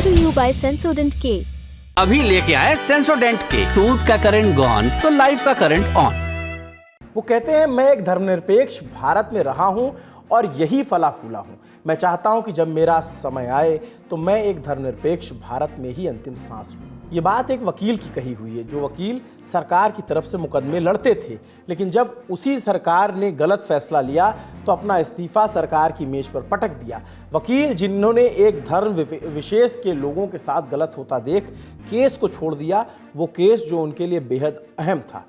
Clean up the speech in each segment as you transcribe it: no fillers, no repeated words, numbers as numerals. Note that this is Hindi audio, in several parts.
to you by Sensodent K. अभी लेके आए सेंसोडेंट के। टूथ का करंट गॉन तो लाइफ का करंट ऑन। वो कहते हैं मैं एक धर्मनिरपेक्ष भारत में रहा हूं और यही फला फूला हूं। मैं चाहता हूं कि जब मेरा समय आए तो मैं एक धर्मनिरपेक्ष भारत में ही अंतिम सांस लूं। ये बात एक वकील की कही हुई है, जो वकील सरकार की तरफ से मुकदमे लड़ते थे, लेकिन जब उसी सरकार ने गलत फैसला लिया तो अपना इस्तीफा सरकार की मेज पर पटक दिया। वकील जिन्होंने एक धर्म विशेष के लोगों के साथ गलत होता देख केस को छोड़ दिया, वो केस जो उनके लिए बेहद अहम था।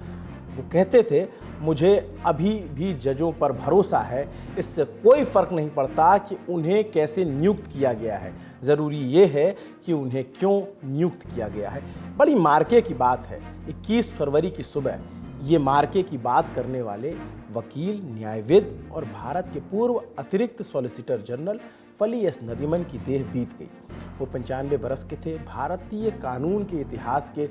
वो कहते थे, मुझे अभी भी जजों पर भरोसा है, इससे कोई फर्क नहीं पड़ता कि उन्हें कैसे नियुक्त किया गया है, ज़रूरी ये है कि उन्हें क्यों नियुक्त किया गया है। बड़ी मार्के की बात है, 21 फरवरी की सुबह ये मार्के की बात करने वाले वकील, न्यायविद और भारत के पूर्व अतिरिक्त सॉलिसिटर जनरल फली एस नरीमन की देह बीत गई। वो 95 बरस के थे। भारतीय कानून के इतिहास के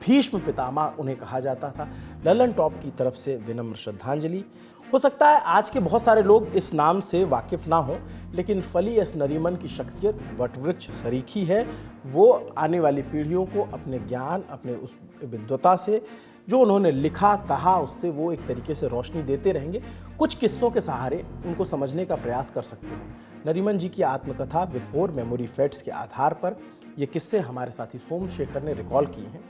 भीष्म पितामह उन्हें कहा जाता था। ललन टॉप की तरफ से विनम्र श्रद्धांजलि। हो सकता है आज के बहुत सारे लोग इस नाम से वाकिफ ना हो, लेकिन फली एस नरीमन की शख्सियत वटवृक्ष सरीखी है। वो आने वाली पीढ़ियों को अपने ज्ञान, अपने उस विद्वता से, जो उन्होंने लिखा कहा, उससे वो एक तरीके से रोशनी देते रहेंगे। कुछ किस्सों के सहारे उनको समझने का प्रयास कर सकते हैं। नरीमन जी की आत्मकथा बिफोर मेमोरी फेड्स के आधार पर ये किस्से हमारे साथी सोमशेखर ने रिकॉल किए हैं।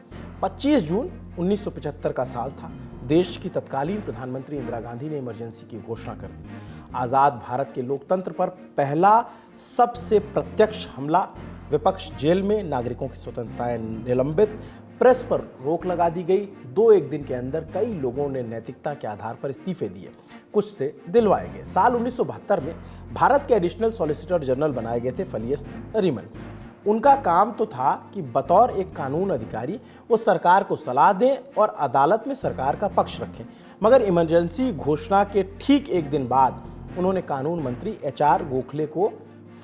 25 जून 1975 का साल था। देश की तत्कालीन प्रधानमंत्री इंदिरा गांधी ने इमरजेंसी की घोषणा कर दी। आज़ाद भारत के लोकतंत्र पर पहला सबसे प्रत्यक्ष हमला। विपक्ष जेल में, नागरिकों की स्वतंत्रताएं निलंबित, प्रेस पर रोक लगा दी गई। 2-1 दिन के अंदर कई लोगों ने नैतिकता के आधार पर इस्तीफे दिए, कुछ से दिलवाए गए। साल 1972 में भारत के एडिशनल सॉलिसिटर जनरल बनाए गए थे फली एस नरीमन। उनका काम तो था कि बतौर एक कानून अधिकारी वो सरकार को सलाह दें और अदालत में सरकार का पक्ष रखें। मगर इमरजेंसी घोषणा के ठीक एक दिन बाद उन्होंने कानून मंत्री HR गोखले को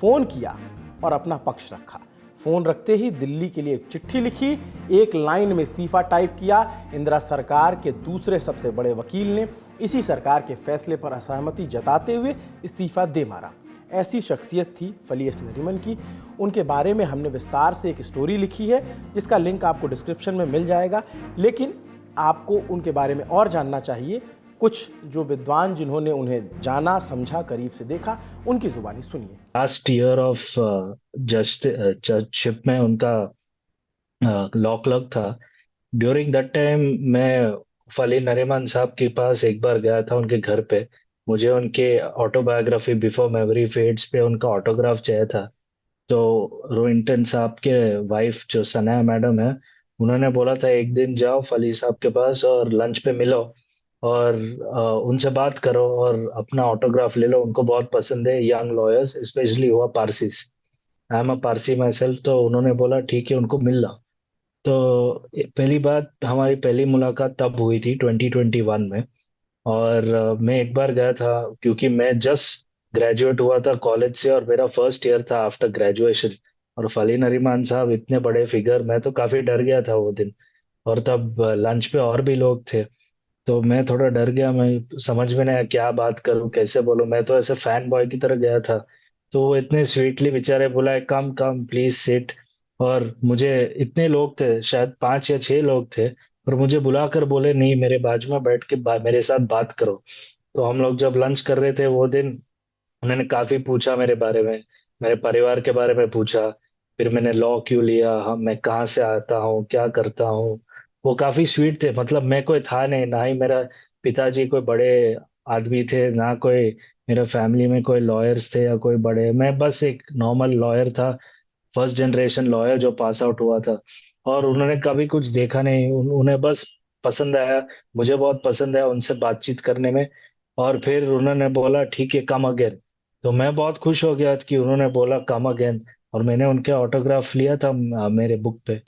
फ़ोन किया और अपना पक्ष रखा। फ़ोन रखते ही दिल्ली के लिए एक चिट्ठी लिखी, एक लाइन में इस्तीफा टाइप किया। इंदिरा सरकार के दूसरे सबसे बड़े वकील ने इसी सरकार के फैसले पर असहमति जताते हुए इस्तीफा दे मारा। ऐसी शख्सियत थी फली एस नरीमन की। उनके बारे में हमने विस्तार से एक स्टोरी लिखी है, जिसका लिंक आपको डिस्क्रिप्शन में मिल जाएगा। लेकिन आपको उनके बारे में और जानना चाहिए। कुछ जो विद्वान जिन्होंने उन्हें जाना, समझा, करीब से देखा, उनकी जुबानी सुनिए। लास्ट ईयर ऑफ जजशिप में उनका लॉ क्लर्क था। ड्यूरिंग दैट टाइम मैं फली नरीमन साहब के पास एक बार गया था, उनके घर पे। मुझे उनके ऑटोबायोग्राफी बिफोर मेमोरी फेड्स पे उनका ऑटोग्राफ चाहिए था। तो रोहिंटन साहब के वाइफ जो सनाया मैडम है, उन्होंने बोला था एक दिन जाओ फली साहब के पास और लंच पे मिलो और उनसे बात करो और अपना ऑटोग्राफ ले लो, उनको बहुत पसंद है यंग लॉयर्स, स्पेशली हुआ Parsis. I am a Parsi myself. तो उन्होंने बोला ठीक है, उनको मिल लो। तो पहली बात, हमारी पहली मुलाकात तब हुई थी 2021 में। और मैं एक बार गया था क्योंकि मैं जस्ट ग्रेजुएट हुआ था कॉलेज से और मेरा फर्स्ट ईयर था आफ्टर ग्रेजुएशन। और फली नरीमन साहब इतने बड़े फिगर, मैं तो काफी डर गया था वो दिन। और तब लंच पे और भी लोग थे, तो मैं थोड़ा डर गया। मैं समझ में नहीं आया क्या बात करूं, कैसे बोलूं। मैं तो ऐसे फैन बॉय की तरह गया था। तो वो इतने स्वीटली बेचारे बुलाए, कम कम प्लीज सिट। और मुझे, इतने लोग थे, शायद 5 या 6 लोग थे, और मुझे बुलाकर बोले नहीं, मेरे बाजू में बैठ के मेरे साथ बात करो। तो हम लोग जब लंच कर रहे थे वो दिन, उन्होंने काफी पूछा मेरे बारे में, मेरे परिवार के बारे में पूछा। फिर मैंने लॉ क्यों लिया, हम, मैं कहाँ से आता हूँ, क्या करता हूँ। वो काफी स्वीट थे। मतलब मैं कोई था नहीं, ना ही मेरा पिताजी कोई बड़े आदमी थे, ना कोई मेरा फैमिली में कोई लॉयर्स थे या कोई बड़े। मैं बस एक नॉर्मल लॉयर था, फर्स्ट जनरेशन लॉयर जो पास आउट हुआ था। और उन्होंने कभी कुछ देखा नहीं, उन्हें बस पसंद आया, मुझे बहुत पसंद आया उनसे बातचीत करने में। और फिर उन्होंने बोला ठीक है, कम अगेन। तो मैं बहुत खुश हो गया कि उन्होंने बोला कम अगेन, और मैंने उनके ऑटोग्राफ लिया था मेरे बुक पे।